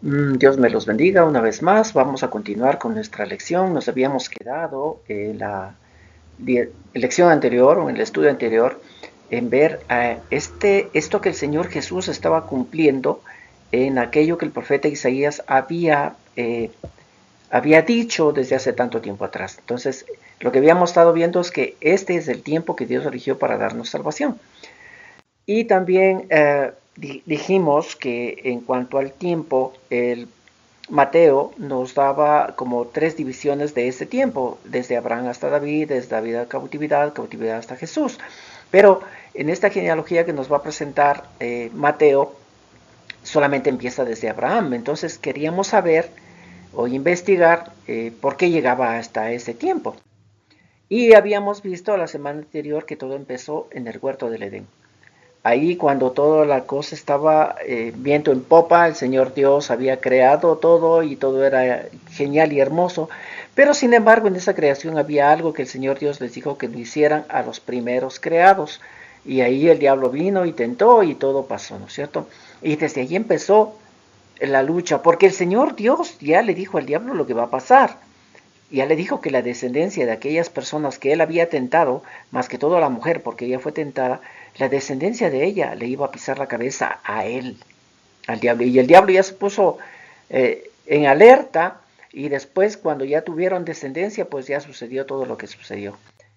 Dios me los bendiga una vez más. Vamos a continuar con nuestra lección. Nos habíamos quedado en la lección anterior o en el estudio anterior en ver esto que el Señor Jesús estaba cumpliendo en aquello que el profeta Isaías había dicho desde hace tanto tiempo atrás. Entonces, lo que habíamos estado viendo es que este es el tiempo que Dios eligió para darnos salvación. Y también dijimos que en cuanto al tiempo, el Mateo nos daba como tres divisiones de ese tiempo, desde Abraham hasta David, desde David a cautividad, cautividad hasta Jesús. Pero en esta genealogía que nos va a presentar Mateo, solamente empieza desde Abraham. Entonces queríamos saber o investigar por qué llegaba hasta ese tiempo. Y habíamos visto la semana anterior que todo empezó en el huerto del Edén. Ahí cuando toda la cosa estaba viento en popa, el Señor Dios había creado todo y todo era genial y hermoso, pero sin embargo en esa creación había algo que el Señor Dios les dijo que lo hicieran a los primeros creados. Y ahí el diablo vino y tentó y todo pasó, ¿no es cierto? Y desde ahí empezó la lucha, porque el Señor Dios ya le dijo al diablo lo que va a pasar. Ya le dijo que la descendencia de aquellas personas que él había tentado, más que todo a la mujer, porque ella fue tentada, la descendencia de ella le iba a pisar la cabeza a él, al diablo. Y el diablo ya se puso en alerta y después cuando ya tuvieron descendencia, pues ya sucedió todo lo que sucedió.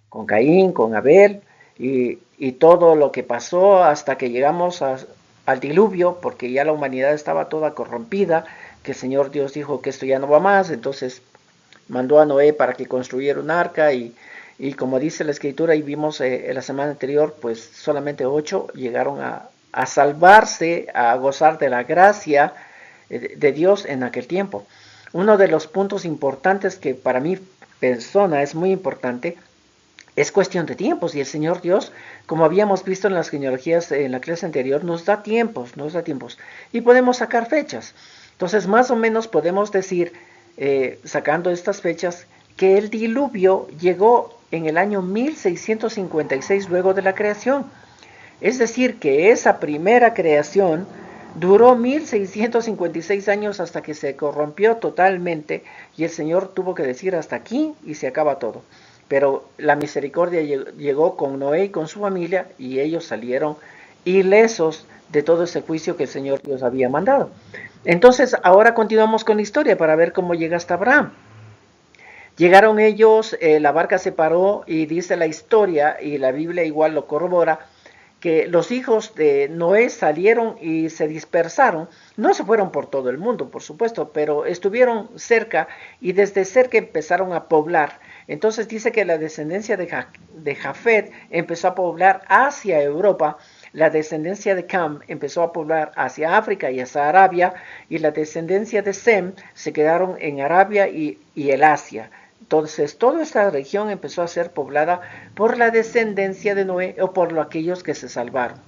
Con Caín, con Abel y todo lo que pasó hasta que llegamos al diluvio, porque ya la humanidad estaba toda corrompida, que el Señor Dios dijo que esto ya no va más, entonces mandó a Noé para que construyera un arca y como dice la escritura y vimos en la semana anterior, pues solamente 8 llegaron a salvarse, a gozar de la gracia de Dios en aquel tiempo. Uno de los puntos importantes que para mi persona es muy importante es cuestión de tiempos y el Señor Dios, como habíamos visto en las genealogías en la clase anterior, nos da tiempos y podemos sacar fechas. Entonces más o menos podemos decir sacando estas fechas, que el diluvio llegó en el año 1656 luego de la creación. Es decir, que esa primera creación duró 1656 años hasta que se corrompió totalmente y el Señor tuvo que decir hasta aquí y se acaba todo. Pero la misericordia llegó con Noé y con su familia y ellos salieron ilesos de todo ese juicio que el Señor Dios había mandado. Entonces, ahora continuamos con la historia para ver cómo llega hasta Abraham. Llegaron ellos, la barca se paró y dice la historia, y la Biblia igual lo corrobora, que los hijos de Noé salieron y se dispersaron. No se fueron por todo el mundo, por supuesto, pero estuvieron cerca y desde cerca empezaron a poblar. Entonces dice que la descendencia de Jafet empezó a poblar hacia Europa, la descendencia de Cam empezó a poblar hacia África y hacia Arabia, y la descendencia de Sem se quedaron en Arabia y el Asia. Entonces, toda esta región empezó a ser poblada por la descendencia de Noé o por aquellos que se salvaron.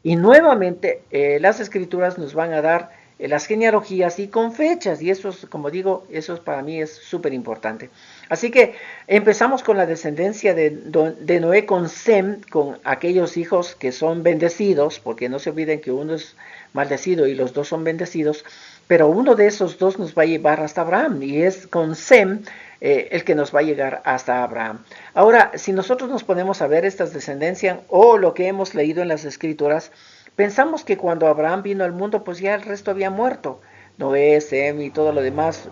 Y nuevamente, las escrituras nos van a dar las genealogías y con fechas, y eso es, como digo, eso para mí es súper importante. Así que empezamos con la descendencia de Noé con Sem, con aquellos hijos que son bendecidos, porque no se olviden que uno es maldecido y los dos son bendecidos, pero uno de esos dos nos va a llevar hasta Abraham, y es con Sem el que nos va a llegar hasta Abraham. Ahora, si nosotros nos ponemos a ver estas descendencias o lo que hemos leído en las escrituras, pensamos que cuando Abraham vino al mundo, pues ya el resto había muerto. Noé, Sem y todo lo demás,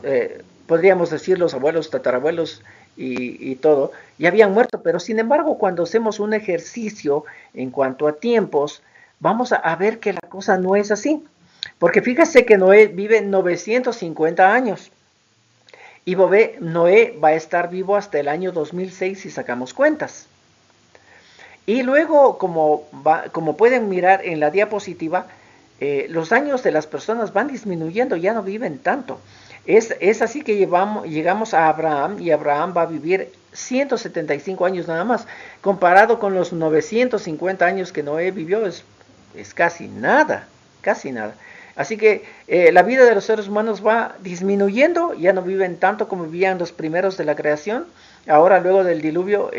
podríamos decir los abuelos, tatarabuelos y todo, ya habían muerto, pero sin embargo, cuando hacemos un ejercicio en cuanto a tiempos, vamos a ver que la cosa no es así. Porque fíjese que Noé vive 950 años. Y Noé va a estar vivo hasta el año 2006 si sacamos cuentas. Y luego, como pueden mirar en la diapositiva, los años de las personas van disminuyendo, ya no viven tanto. Es así que llegamos a Abraham y Abraham va a vivir 175 años nada más. Comparado con los 950 años que Noé vivió, es casi nada, casi nada. Así que la vida de los seres humanos va disminuyendo, ya no viven tanto como vivían los primeros de la creación. Ahora, luego del diluvio,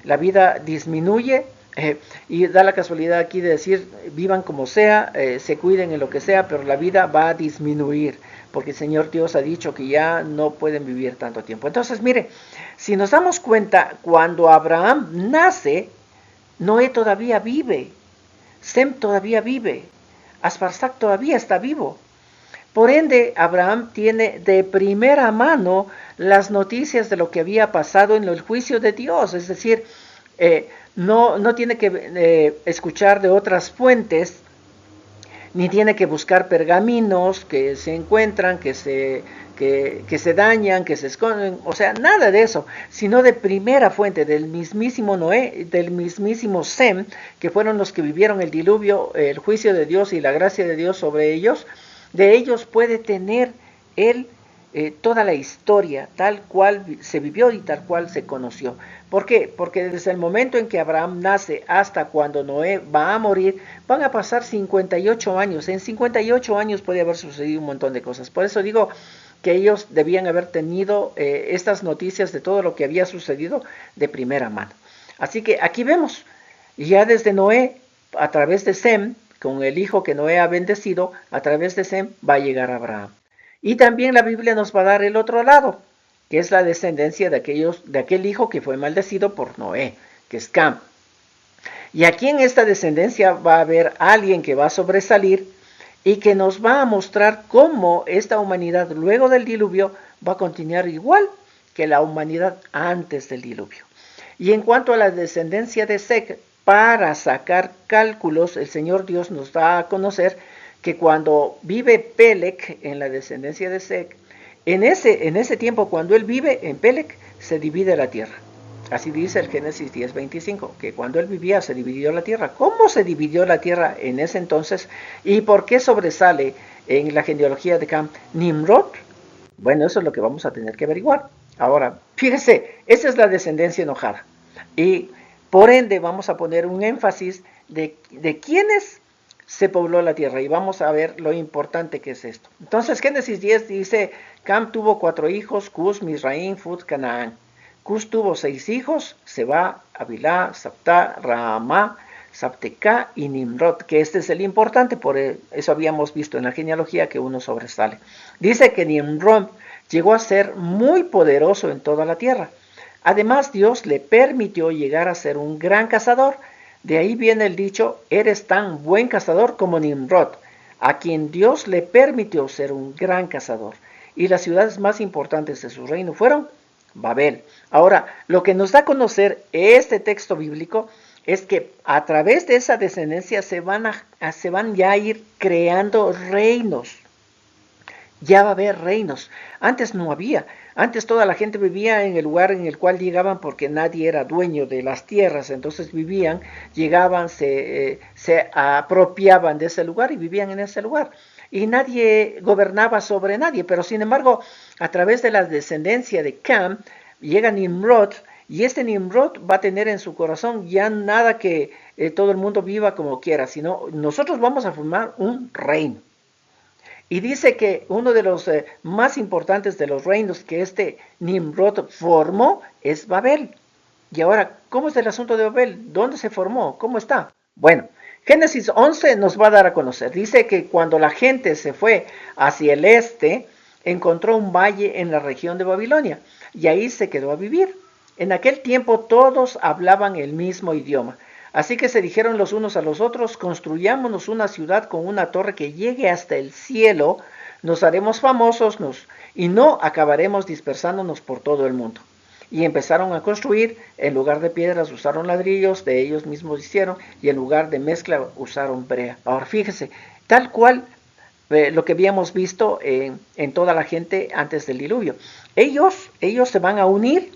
la vida disminuye Y da la casualidad aquí de decir, vivan como sea, se cuiden en lo que sea, pero la vida va a disminuir, porque el Señor Dios ha dicho que ya no pueden vivir tanto tiempo. Entonces, mire, si nos damos cuenta, cuando Abraham nace, Noé todavía vive, Sem todavía vive, Asfarsac todavía está vivo. Por ende, Abraham tiene de primera mano las noticias de lo que había pasado en el juicio de Dios, es decir, no tiene que escuchar de otras fuentes, ni tiene que buscar pergaminos que se encuentran, que se dañan, que se esconden, o sea, nada de eso, sino de primera fuente, del mismísimo Noé, del mismísimo Sem, que fueron los que vivieron el diluvio, el juicio de Dios y la gracia de Dios sobre ellos. De ellos puede tener él toda la historia, tal cual se vivió y tal cual se conoció. ¿Por qué? Porque desde el momento en que Abraham nace hasta cuando Noé va a morir, van a pasar 58 años. En 58 años puede haber sucedido un montón de cosas. Por eso digo que ellos debían haber tenido estas noticias de todo lo que había sucedido de primera mano. Así que aquí vemos, ya desde Noé, a través de Sem, con el hijo que Noé ha bendecido, a través de Sem va a llegar Abraham. Y también la Biblia nos va a dar el otro lado, que es la descendencia de aquel hijo que fue maldecido por Noé, que es Cam. Y aquí en esta descendencia va a haber alguien que va a sobresalir y que nos va a mostrar cómo esta humanidad luego del diluvio va a continuar igual que la humanidad antes del diluvio. Y en cuanto a la descendencia de Seth, para sacar cálculos, el Señor Dios nos da a conocer que cuando vive Pelec en la descendencia de Seth, en ese tiempo cuando él vive en Pelec, se divide la tierra. Así dice el Génesis 10:25, que cuando él vivía se dividió la tierra. ¿Cómo se dividió la tierra en ese entonces? ¿Y por qué sobresale en la genealogía de Cam Nimrod? Bueno, eso es lo que vamos a tener que averiguar. Ahora, fíjese, esa es la descendencia enojada. Y por ende vamos a poner un énfasis de quiénes se pobló la tierra y vamos a ver lo importante que es esto. Entonces Génesis 10 dice, Cam tuvo 4 hijos, Cus, Misraim, Fut, Canaán. Cus tuvo 6 hijos, Seba, Avilá, Saptá, Raamá, Saptecá y Nimrod, que este es el importante, por eso habíamos visto en la genealogía que uno sobresale. Dice que Nimrod llegó a ser muy poderoso en toda la tierra. Además, Dios le permitió llegar a ser un gran cazador. De ahí viene el dicho, eres tan buen cazador como Nimrod, a quien Dios le permitió ser un gran cazador. Y las ciudades más importantes de su reino fueron Babel. Ahora, lo que nos da a conocer este texto bíblico es que a través de esa descendencia se van ya a ir creando reinos. Ya va a haber reinos. Antes no había. Antes toda la gente vivía en el lugar en el cual llegaban porque nadie era dueño de las tierras. Entonces vivían, llegaban, se apropiaban de ese lugar y vivían en ese lugar. Y nadie gobernaba sobre nadie. Pero sin embargo, a través de la descendencia de Cam, llega Nimrod. Y este Nimrod va a tener en su corazón ya nada que todo el mundo viva como quiera, sino nosotros vamos a formar un reino. Y dice que uno de los más importantes de los reinos que este Nimrod formó es Babel. Y ahora, ¿cómo es el asunto de Babel? ¿Dónde se formó? ¿Cómo está? Bueno, Génesis 11 nos va a dar a conocer. Dice que cuando la gente se fue hacia el este, encontró un valle en la región de Babilonia y ahí se quedó a vivir. En aquel tiempo todos hablaban el mismo idioma. Así que se dijeron los unos a los otros, construyámonos una ciudad con una torre que llegue hasta el cielo, nos haremos famosos y no acabaremos dispersándonos por todo el mundo. Y empezaron a construir, en lugar de piedras usaron ladrillos, de ellos mismos hicieron, y en lugar de mezcla usaron brea. Ahora fíjese, tal cual lo que habíamos visto en toda la gente antes del diluvio. Ellos se van a unir.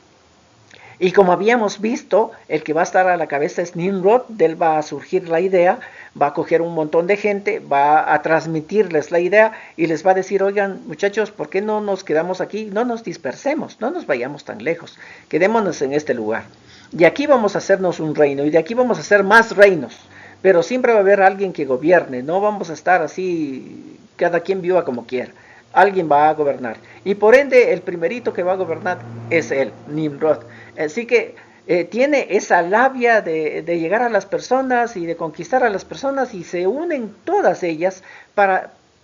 Y como habíamos visto, el que va a estar a la cabeza es Nimrod, de él va a surgir la idea, va a coger un montón de gente, va a transmitirles la idea y les va a decir, oigan muchachos, ¿por qué no nos quedamos aquí? No nos dispersemos, no nos vayamos tan lejos, quedémonos en este lugar. Y aquí vamos a hacernos un reino y de aquí vamos a hacer más reinos, pero siempre va a haber alguien que gobierne, no vamos a estar así, cada quien viva como quiera. Alguien va a gobernar. Y por ende, el primerito que va a gobernar es él, Nimrod. Así que tiene esa labia de llegar a las personas y de conquistar a las personas, y se unen todas ellas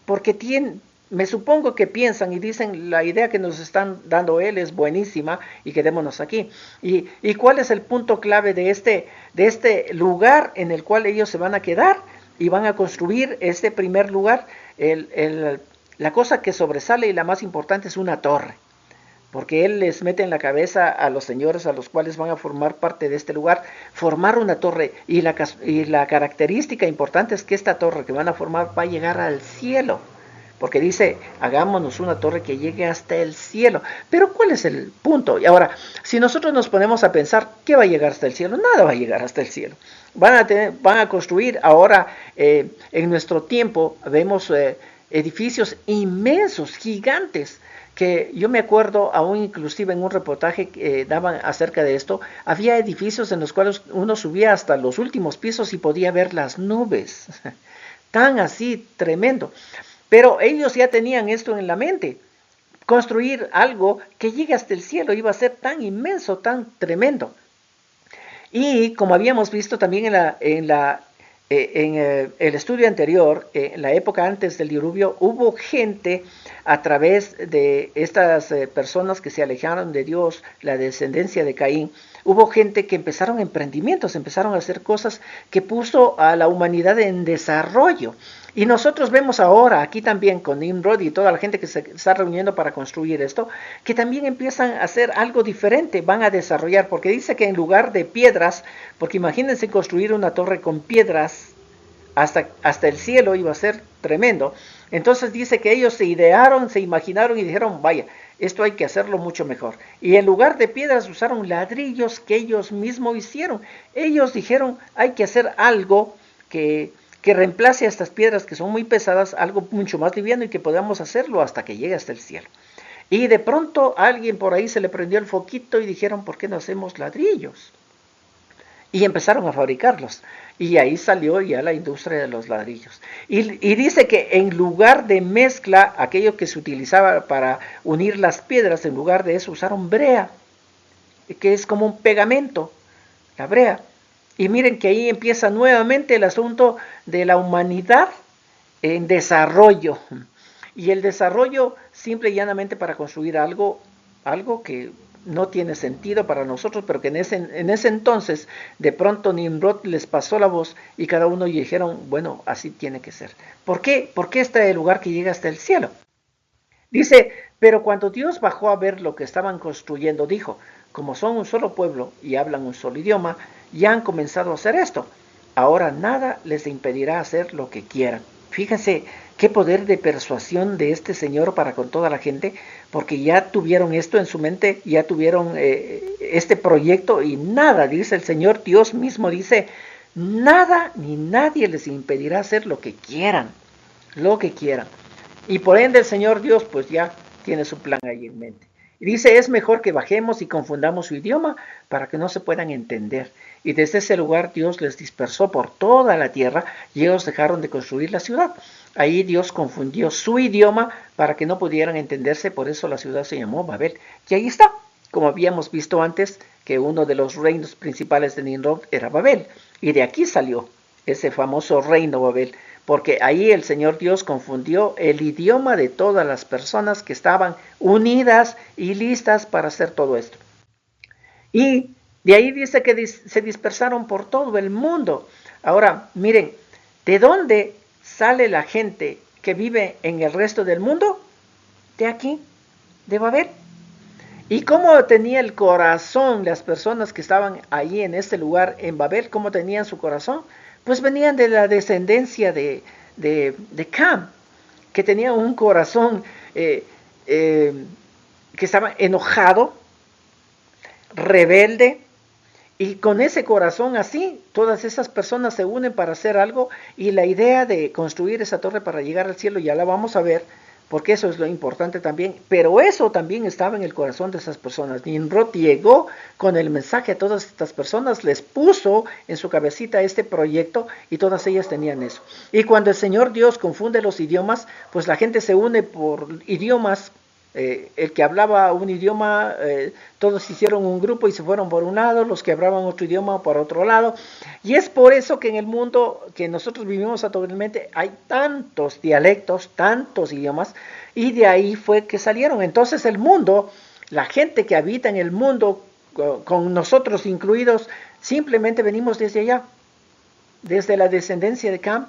porque me supongo que piensan y dicen: la idea que nos están dando él es buenísima y quedémonos aquí. ¿Y cuál es el punto clave de este lugar en el cual ellos se van a quedar y van a construir este primer lugar? La cosa que sobresale y la más importante es una torre, porque él les mete en la cabeza a los señores a los cuales van a formar parte de este lugar, formar una torre, y la característica importante es que esta torre que van a formar va a llegar al cielo, porque dice: hagámonos una torre que llegue hasta el cielo. Pero ¿cuál es el punto? Y ahora, si nosotros nos ponemos a pensar, ¿qué va a llegar hasta el cielo? Nada va a llegar hasta el cielo. Van a construir ahora, en nuestro tiempo, vemos edificios inmensos, gigantes, que yo me acuerdo aún inclusive en un reportaje que daban acerca de esto, había edificios en los cuales uno subía hasta los últimos pisos y podía ver las nubes, tan así tremendo. Pero ellos ya tenían esto en la mente: construir algo que llegue hasta el cielo iba a ser tan inmenso, tan tremendo. Y como habíamos visto también en el estudio anterior, en la época antes del diluvio, hubo gente a través de estas personas que se alejaron de Dios, la descendencia de Caín. Hubo gente que empezaron emprendimientos, empezaron a hacer cosas que puso a la humanidad en desarrollo. Y nosotros vemos ahora aquí también con Nimrod y toda la gente que se está reuniendo para construir esto, que también empiezan a hacer algo diferente, van a desarrollar, porque dice que en lugar de piedras, porque imagínense construir una torre con piedras hasta el cielo, iba a ser tremendo. Entonces dice que ellos se idearon, se imaginaron y dijeron: vaya, esto hay que hacerlo mucho mejor. Y en lugar de piedras usaron ladrillos que ellos mismos hicieron. Ellos dijeron: hay que hacer algo que reemplace a estas piedras que son muy pesadas, algo mucho más liviano y que podamos hacerlo hasta que llegue hasta el cielo. Y de pronto a alguien por ahí se le prendió el foquito y dijeron: ¿por qué no hacemos ladrillos? Y empezaron a fabricarlos. Y ahí salió ya la industria de los ladrillos. Y dice que en lugar de mezcla, aquello que se utilizaba para unir las piedras, en lugar de eso usaron brea, que es como un pegamento, la brea. Y miren que ahí empieza nuevamente el asunto de la humanidad en desarrollo. Y el desarrollo simple y llanamente para construir algo que no tiene sentido para nosotros, pero que en ese entonces de pronto Nimrod les pasó la voz y cada uno dijeron: bueno, así tiene que ser. ¿Por qué? Porque este es el lugar que llega hasta el cielo. Dice: pero cuando Dios bajó a ver lo que estaban construyendo, dijo: como son un solo pueblo y hablan un solo idioma, ya han comenzado a hacer esto. Ahora nada les impedirá hacer lo que quieran. Fíjense qué poder de persuasión de este Señor para con toda la gente, porque ya tuvieron esto en su mente, ya tuvieron este proyecto, y nada, dice el Señor Dios mismo, dice: nada ni nadie les impedirá hacer lo que quieran, lo que quieran. Y por ende el Señor Dios pues ya tiene su plan ahí en mente. Y dice: es mejor que bajemos y confundamos su idioma para que no se puedan entender. Y desde ese lugar Dios les dispersó por toda la tierra y ellos dejaron de construir la ciudad. Ahí Dios confundió su idioma para que no pudieran entenderse, por eso la ciudad se llamó Babel. Y ahí está, como habíamos visto antes, que uno de los reinos principales de Nimrod era Babel. Y de aquí salió ese famoso reino Babel, porque ahí el Señor Dios confundió el idioma de todas las personas que estaban unidas y listas para hacer todo esto. Y de ahí dice que se dispersaron por todo el mundo. Ahora, miren, ¿de dónde sale la gente que vive en el resto del mundo? De aquí, de Babel. ¿Y cómo tenía el corazón las personas que estaban ahí en este lugar, en Babel? ¿Cómo tenían su corazón? Pues venían de la descendencia de Cam, que tenía un corazón que estaba enojado, rebelde, y con ese corazón así, todas esas personas se unen para hacer algo, y la idea de construir esa torre para llegar al cielo ya la vamos a ver, porque eso es lo importante también, pero eso también estaba en el corazón de esas personas. Nimrod llegó con el mensaje a todas estas personas, les puso en su cabecita este proyecto y todas ellas tenían eso. Y cuando el Señor Dios confunde los idiomas, pues la gente se une por idiomas El que hablaba un idioma, todos hicieron un grupo y se fueron por un lado, los que hablaban otro idioma por otro lado. Y es por eso que en el mundo que nosotros vivimos actualmente hay tantos dialectos, tantos idiomas, y de ahí fue que salieron. Entonces el mundo, la gente que habita en el mundo, con nosotros incluidos, simplemente venimos desde allá, desde la descendencia de Cam,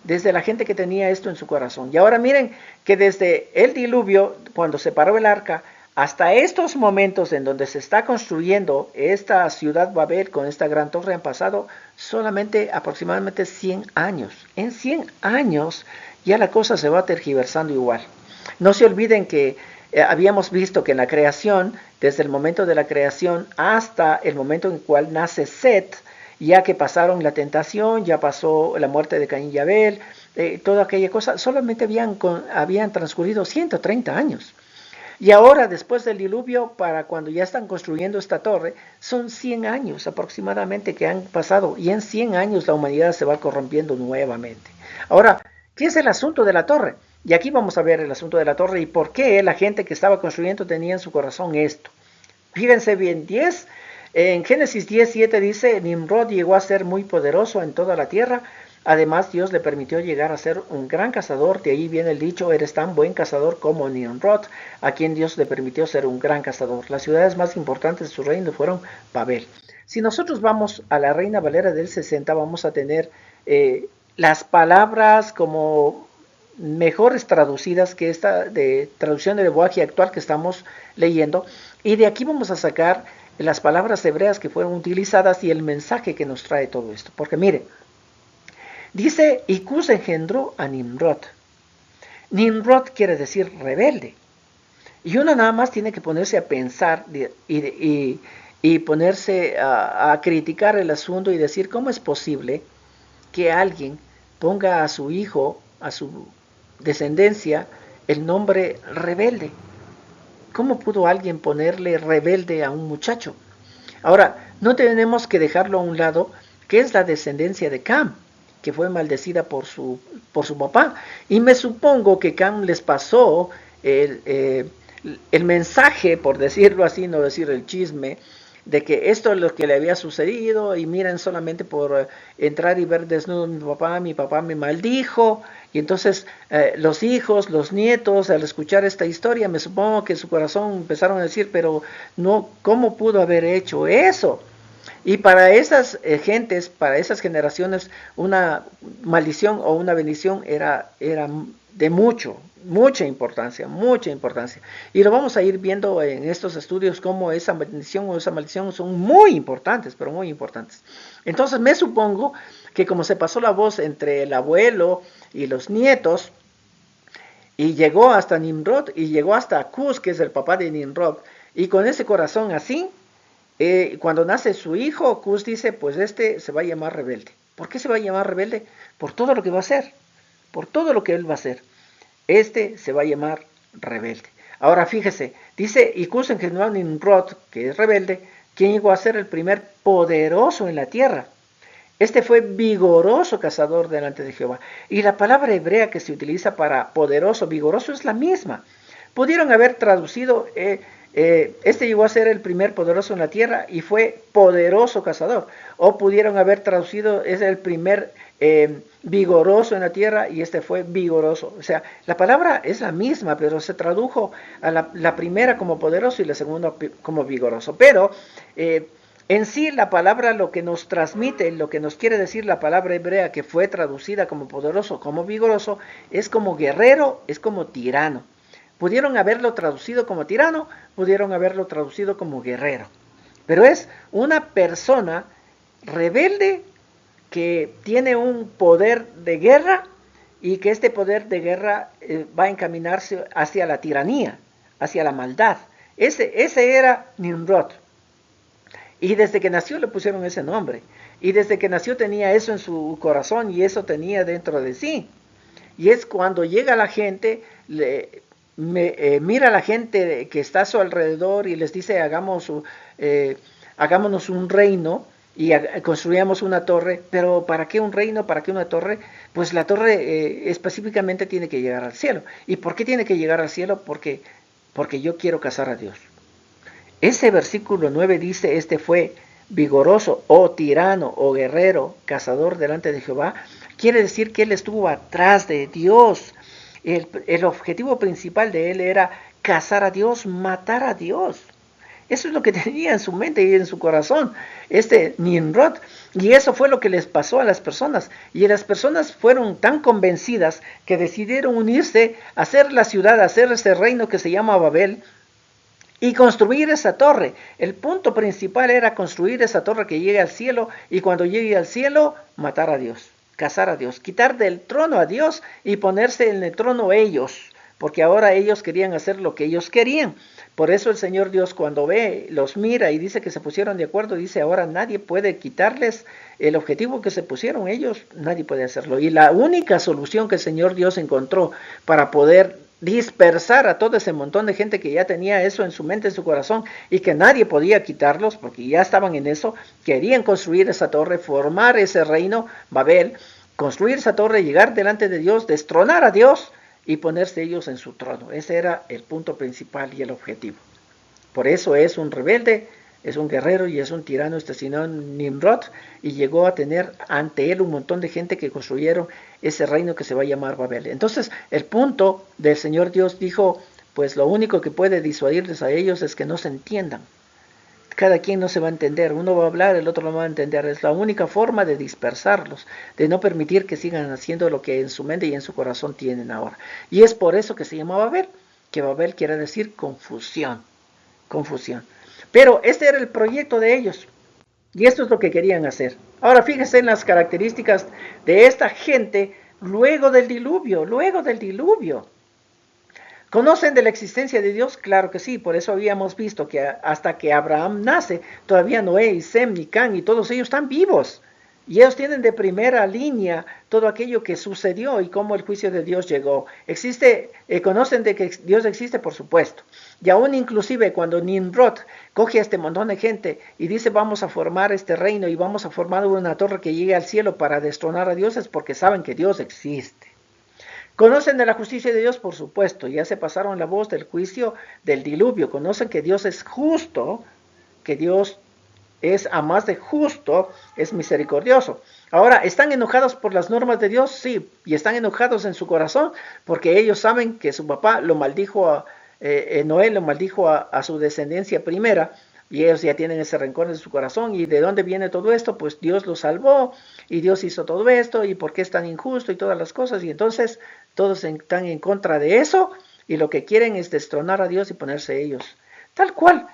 desde la gente que tenía esto en su corazón. Y ahora miren que desde el diluvio, cuando se paró el arca, hasta estos momentos en donde se está construyendo esta ciudad Babel con esta gran torre han pasado solamente aproximadamente 100 años. En 100 años ya la cosa se va tergiversando igual. No se olviden que habíamos visto que en la creación, desde el momento de la creación hasta el momento en el cual nace Set, ya que pasaron la tentación, ya pasó la muerte de Caín y Abel, toda aquella cosa, solamente habían transcurrido 130 años. Y ahora, después del diluvio, para cuando ya están construyendo esta torre, son 100 años aproximadamente que han pasado, y en 100 años la humanidad se va corrompiendo nuevamente. Ahora, ¿qué es el asunto de la torre? Y aquí vamos a ver el asunto de la torre y por qué la gente que estaba construyendo tenía en su corazón esto. Fíjense bien, en Génesis 10:7 dice, Nimrod llegó a ser muy poderoso en toda la tierra. Además, Dios le permitió llegar a ser un gran cazador. De ahí viene el dicho, eres tan buen cazador como Nimrod, a quien Dios le permitió ser un gran cazador. Las ciudades más importantes de su reino fueron Babel. Si nosotros vamos a la Reina Valera del 60, vamos a tener las palabras como mejores traducidas que esta de traducción de lenguaje actual que estamos leyendo. Y de aquí vamos a sacar las palabras hebreas que fueron utilizadas y el mensaje que nos trae todo esto. Porque mire, dice, y Cus engendró a Nimrod. Nimrod quiere decir rebelde. Y uno nada más tiene que ponerse a pensar y ponerse a criticar el asunto y decir, ¿cómo es posible que alguien ponga a su hijo, a su descendencia, el nombre rebelde? ¿Cómo pudo alguien ponerle rebelde a un muchacho? Ahora, no tenemos que dejarlo a un lado, que es la descendencia de Cam, que fue maldecida por su papá. Y me supongo que Cam les pasó el mensaje, por decirlo así, no decir el chisme, de que esto es lo que le había sucedido y miren solamente por entrar y ver desnudo mi papá me maldijo. Y entonces los hijos, los nietos, al escuchar esta historia, me supongo que su corazón empezaron a decir, pero no, ¿cómo pudo haber hecho eso? Y para esas gentes, para esas generaciones, una maldición o una bendición era de mucha importancia, mucha importancia. Y lo vamos a ir viendo en estos estudios cómo esa bendición o esa maldición son muy importantes, pero muy importantes. Entonces me supongo que como se pasó la voz entre el abuelo y los nietos, y llegó hasta Nimrod, y llegó hasta Cus, que es el papá de Nimrod, y con ese corazón así, cuando nace su hijo, Cus dice, pues este se va a llamar rebelde. ¿Por qué se va a llamar rebelde? Por todo lo que va a hacer, por todo lo que él va a hacer. Este se va a llamar rebelde. Ahora fíjese, dice, y Cus engendró a Nimrod, que es rebelde, quien llegó a ser el primer poderoso en la tierra. Este fue vigoroso cazador delante de Jehová. Y la palabra hebrea que se utiliza para poderoso, vigoroso, es la misma. Pudieron haber traducido, este llegó a ser el primer poderoso en la tierra y fue poderoso cazador. O pudieron haber traducido, es el primer vigoroso en la tierra y este fue vigoroso. O sea, la palabra es la misma, pero se tradujo a la primera como poderoso y la segunda como vigoroso. Pero en sí la palabra lo que nos transmite, lo que nos quiere decir la palabra hebrea que fue traducida como poderoso, como vigoroso, es como guerrero, es como tirano. Pudieron haberlo traducido como tirano, pudieron haberlo traducido como guerrero. Pero es una persona rebelde que tiene un poder de guerra y que este poder de guerra va a encaminarse hacia la tiranía, hacia la maldad. Ese era Nimrod. Y desde que nació le pusieron ese nombre. Y desde que nació tenía eso en su corazón y eso tenía dentro de sí. Y es cuando llega la gente, mira a la gente que está a su alrededor y les dice, hagámonos un reino y construyamos una torre. Pero ¿para qué un reino? ¿Para qué una torre? Pues la torre específicamente tiene que llegar al cielo. ¿Y por qué tiene que llegar al cielo? Porque porque yo quiero cazar a Dios. Ese versículo 9 dice, este fue vigoroso, o tirano, o guerrero, cazador delante de Jehová. Quiere decir que él estuvo atrás de Dios. El objetivo principal de él era cazar a Dios, matar a Dios. Eso es lo que tenía en su mente y en su corazón, este Nimrod. Y eso fue lo que les pasó a las personas. Y las personas fueron tan convencidas que decidieron unirse, a hacer la ciudad, a hacer ese reino que se llama Babel, y construir esa torre. El punto principal era construir esa torre que llegue al cielo, y cuando llegue al cielo, matar a Dios, cazar a Dios, quitar del trono a Dios y ponerse en el trono ellos, porque ahora ellos querían hacer lo que ellos querían. Por eso el Señor Dios, cuando ve, los mira y dice que se pusieron de acuerdo, dice, ahora nadie puede quitarles el objetivo que se pusieron ellos, nadie puede hacerlo. Y la única solución que el Señor Dios encontró para poder dispersar a todo ese montón de gente que ya tenía eso en su mente, en su corazón, y que nadie podía quitarlos porque ya estaban en eso, querían construir esa torre, formar ese reino, Babel, construir esa torre, llegar delante de Dios, destronar a Dios y ponerse ellos en su trono. Ese era el punto principal y el objetivo. Por eso es un rebelde, es un guerrero y es un tirano este señor Nimrod, y llegó a tener ante él un montón de gente que construyeron ese reino que se va a llamar Babel. Entonces el punto del Señor Dios dijo, pues lo único que puede disuadirles a ellos es que no se entiendan. Cada quien no se va a entender, uno va a hablar, el otro no va a entender. Es la única forma de dispersarlos, de no permitir que sigan haciendo lo que en su mente y en su corazón tienen ahora. Y es por eso que se llama Babel, que Babel quiere decir confusión, confusión. Pero este era el proyecto de ellos, y esto es lo que querían hacer. Ahora fíjense en las características de esta gente luego del diluvio, luego del diluvio. ¿Conocen de la existencia de Dios? Claro que sí, por eso habíamos visto que hasta que Abraham nace, todavía Noé y Sem y Can y todos ellos están vivos. Y ellos tienen de primera línea todo aquello que sucedió y cómo el juicio de Dios llegó. ¿Conocen de que Dios existe? Por supuesto. Y aún inclusive cuando Nimrod coge a este montón de gente y dice vamos a formar este reino y vamos a formar una torre que llegue al cielo para destronar a Dios, es porque saben que Dios existe. ¿Conocen de la justicia de Dios? Por supuesto, ya se pasaron la voz del juicio del diluvio. Conocen que Dios es justo, que Dios es, a más de justo, es misericordioso. Ahora, ¿están enojados por las normas de Dios? Sí, y están enojados en su corazón porque ellos saben que su papá lo maldijo, Noé lo maldijo a su descendencia primera, y ellos ya tienen ese rencor en su corazón. ¿Y de dónde viene todo esto? Pues Dios los salvó y Dios hizo todo esto, y por qué es tan injusto y todas las cosas, y entonces todos están en contra de eso y lo que quieren es destronar a Dios y ponerse ellos. Tal cual,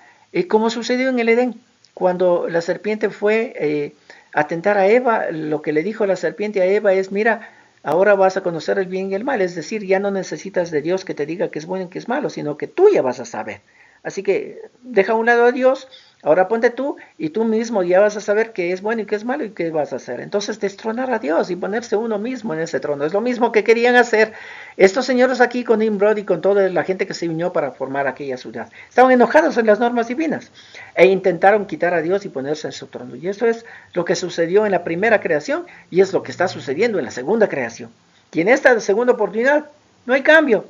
como sucedió en el Edén, cuando la serpiente fue a tentar a Eva, lo que le dijo la serpiente a Eva es, mira, ahora vas a conocer el bien y el mal, es decir, ya no necesitas de Dios que te diga que es bueno y que es malo, sino que tú ya vas a saber. Así que deja a un lado a Dios, ahora ponte tú y tú mismo ya vas a saber qué es bueno y qué es malo y qué vas a hacer. Entonces destronar a Dios y ponerse uno mismo en ese trono. Es lo mismo que querían hacer estos señores aquí con Nimrod y con toda la gente que se unió para formar aquella ciudad. Estaban enojados en las normas divinas e intentaron quitar a Dios y ponerse en su trono. Y eso es lo que sucedió en la primera creación y es lo que está sucediendo en la segunda creación. Y en esta segunda oportunidad no hay cambio,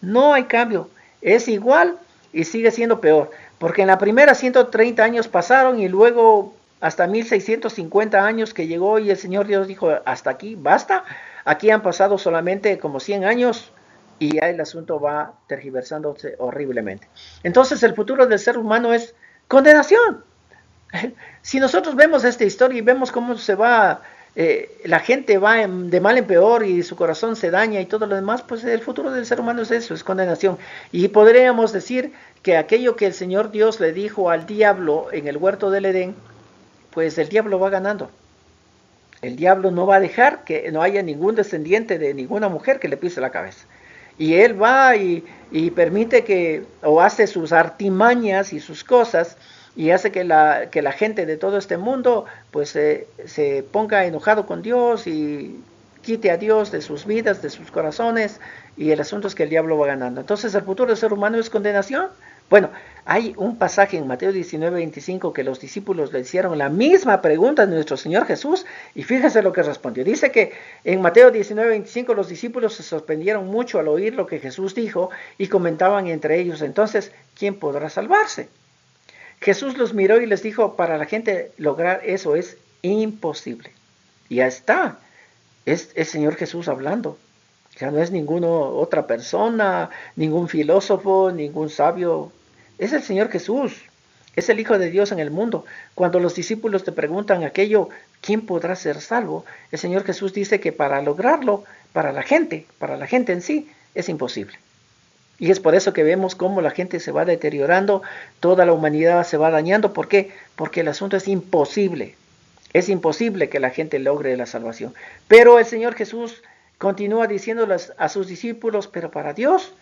no hay cambio. Es igual y sigue siendo peor, porque en la primera 130 años pasaron y luego hasta 1650 años que llegó y el Señor Dios dijo, hasta aquí, basta. Aquí han pasado solamente como 100 años y ya el asunto va tergiversándose horriblemente. Entonces el futuro del ser humano es condenación. Si nosotros vemos esta historia y vemos cómo se va, la gente va de mal en peor y su corazón se daña y todo lo demás, pues el futuro del ser humano es eso, es condenación. Y podríamos decir que aquello que el Señor Dios le dijo al diablo en el huerto del Edén, pues el diablo va ganando. El diablo no va a dejar que no haya ningún descendiente de ninguna mujer que le pise la cabeza. Y él va y permite que, o hace sus artimañas y sus cosas, y hace que la gente de todo este mundo pues se ponga enojado con Dios y quite a Dios de sus vidas, de sus corazones, y el asunto es que el diablo va ganando. Entonces, ¿el futuro del ser humano es condenación? Bueno, hay un pasaje en Mateo 19:25 que los discípulos le hicieron la misma pregunta a nuestro Señor Jesús y fíjese lo que respondió. Dice que en Mateo 19:25 los discípulos se sorprendieron mucho al oír lo que Jesús dijo y comentaban entre ellos, entonces, ¿quién podrá salvarse? Jesús los miró y les dijo, para la gente lograr eso es imposible. Y ya está, es el Señor Jesús hablando. Ya no es ninguna otra persona, ningún filósofo, ningún sabio. Es el Señor Jesús. Es el Hijo de Dios en el mundo. Cuando los discípulos te preguntan aquello, ¿quién podrá ser salvo? El Señor Jesús dice que para lograrlo, para la gente en sí, es imposible. Y es por eso que vemos cómo la gente se va deteriorando, toda la humanidad se va dañando. ¿Por qué? Porque el asunto es imposible. Es imposible que la gente logre la salvación. Pero el Señor Jesús continúa diciéndoles a sus discípulos, pero para Dios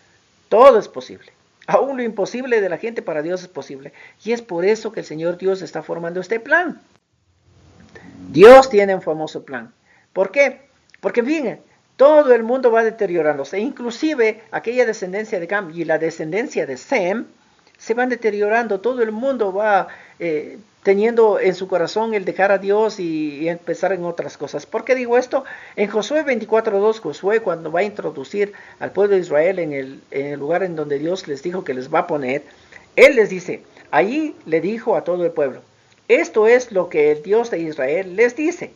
todo es posible. Aún lo imposible de la gente para Dios es posible. Y es por eso que el Señor Dios está formando este plan. Dios tiene un famoso plan. ¿Por qué? Porque fíjense, todo el mundo va deteriorándose. Inclusive aquella descendencia de Cam y la descendencia de Sem se van deteriorando. Todo el mundo va teniendo en su corazón el dejar a Dios y empezar en otras cosas. ¿Por qué digo esto? En Josué 24:2, Josué cuando va a introducir al pueblo de Israel en el lugar en donde Dios les dijo que les va a poner, Él les dice, allí le dijo a todo el pueblo, esto es lo que el Dios de Israel les dice.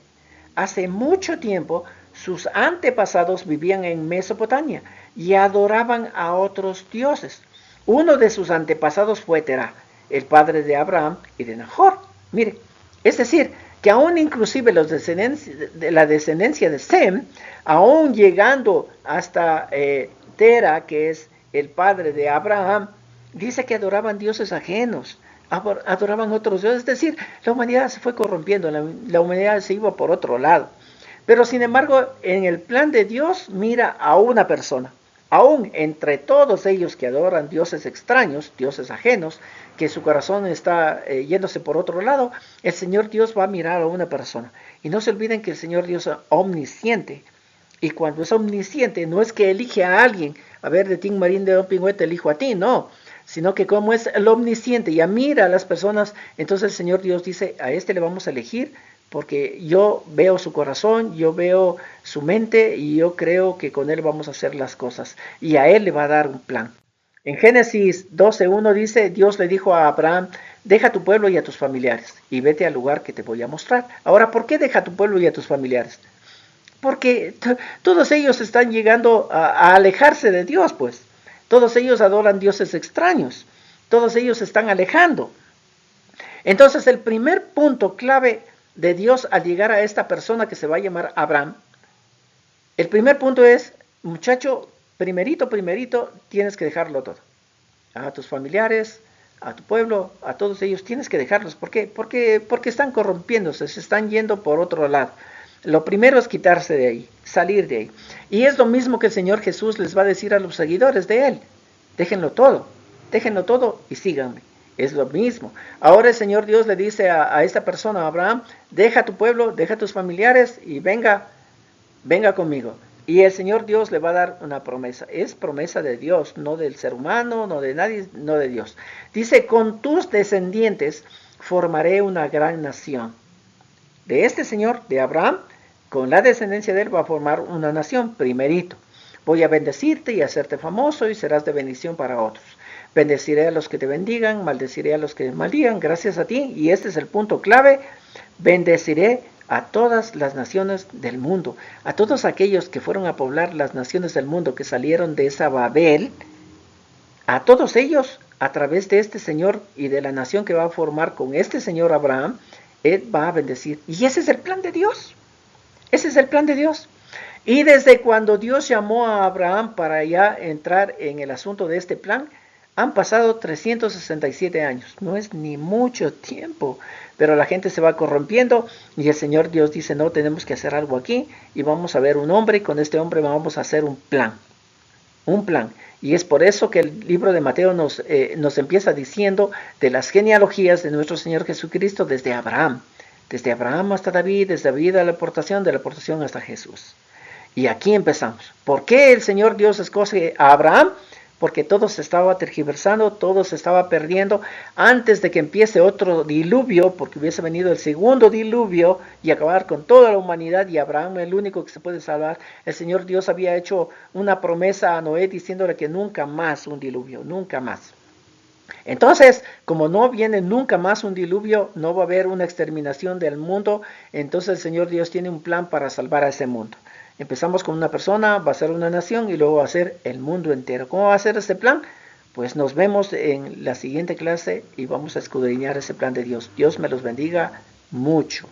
Hace mucho tiempo sus antepasados vivían en Mesopotamia y adoraban a otros dioses. Uno de sus antepasados fue Terah, el padre de Abraham y de Nahor. Mire, es decir, que aún inclusive la descendencia de Sem, aún llegando hasta Terah, que es el padre de Abraham, dice que adoraban dioses ajenos, adoraban otros dioses. Es decir, la humanidad se fue corrompiendo, la humanidad se iba por otro lado. Pero sin embargo, en el plan de Dios mira a una persona. Aún entre todos ellos que adoran dioses extraños, dioses ajenos, que su corazón está yéndose por otro lado, el Señor Dios va a mirar a una persona. Y no se olviden que el Señor Dios es omnisciente. Y cuando es omnisciente, no es que elige a alguien, a ver, de Tim Marín de Don Pingüe te elijo a ti, no. Sino que como es el omnisciente, ya mira a las personas, entonces el Señor Dios dice, a este le vamos a elegir, porque yo veo su corazón, yo veo su mente y yo creo que con él vamos a hacer las cosas. Y a él le va a dar un plan. En Génesis 12:1 dice, Dios le dijo a Abraham, deja tu pueblo y a tus familiares y vete al lugar que te voy a mostrar. Ahora, ¿por qué deja tu pueblo y a tus familiares? Porque todos ellos están llegando a alejarse de Dios, pues. Todos ellos adoran dioses extraños. Todos ellos se están alejando. Entonces, el primer punto clave de Dios al llegar a esta persona que se va a llamar Abraham, el primer punto es, muchacho, primerito, tienes que dejarlo todo. A tus familiares, a tu pueblo, a todos ellos, tienes que dejarlos. ¿Por qué? Porque están corrompiéndose, se están yendo por otro lado. Lo primero es quitarse de ahí, salir de ahí. Y es lo mismo que el Señor Jesús les va a decir a los seguidores de Él. Déjenlo todo y síganme. Es lo mismo. Ahora el Señor Dios le dice a esta persona, a Abraham, deja tu pueblo, deja tus familiares y venga conmigo. Y el Señor Dios le va a dar una promesa. Es promesa de Dios, no del ser humano, no de nadie, no de Dios. Dice, con tus descendientes formaré una gran nación. De este Señor, de Abraham, con la descendencia de él va a formar una nación, primerito. Voy a bendecirte y hacerte famoso y serás de bendición para otros. Bendeciré a los que te bendigan, maldeciré a los que te maldigan, gracias a ti. Y este es el punto clave, bendeciré a todas las naciones del mundo, a todos aquellos que fueron a poblar las naciones del mundo, que salieron de esa Babel, a todos ellos, a través de este Señor y de la nación que va a formar con este Señor Abraham, Él va a bendecir. Y ese es el plan de Dios. Ese es el plan de Dios. Y desde cuando Dios llamó a Abraham para ya entrar en el asunto de este plan, han pasado 367 años. No es ni mucho tiempo, pero la gente se va corrompiendo y el Señor Dios dice, no, tenemos que hacer algo aquí y vamos a ver un hombre y con este hombre vamos a hacer un plan. Un plan. Y es por eso que el libro de Mateo nos empieza diciendo de las genealogías de nuestro Señor Jesucristo desde Abraham. Desde Abraham hasta David, desde David a la aportación, de la aportación hasta Jesús. Y aquí empezamos. ¿Por qué el Señor Dios escoge a Abraham? Porque todo se estaba tergiversando, todo se estaba perdiendo. Antes de que empiece otro diluvio, porque hubiese venido el segundo diluvio y acabar con toda la humanidad, y Abraham es el único que se puede salvar, el Señor Dios había hecho una promesa a Noé diciéndole que nunca más un diluvio, nunca más. Entonces, como no viene nunca más un diluvio, no va a haber una exterminación del mundo, entonces el Señor Dios tiene un plan para salvar a ese mundo. Empezamos con una persona, va a ser una nación y luego va a ser el mundo entero. ¿Cómo va a ser este plan? Pues nos vemos en la siguiente clase y vamos a escudriñar ese plan de Dios. Dios me los bendiga mucho.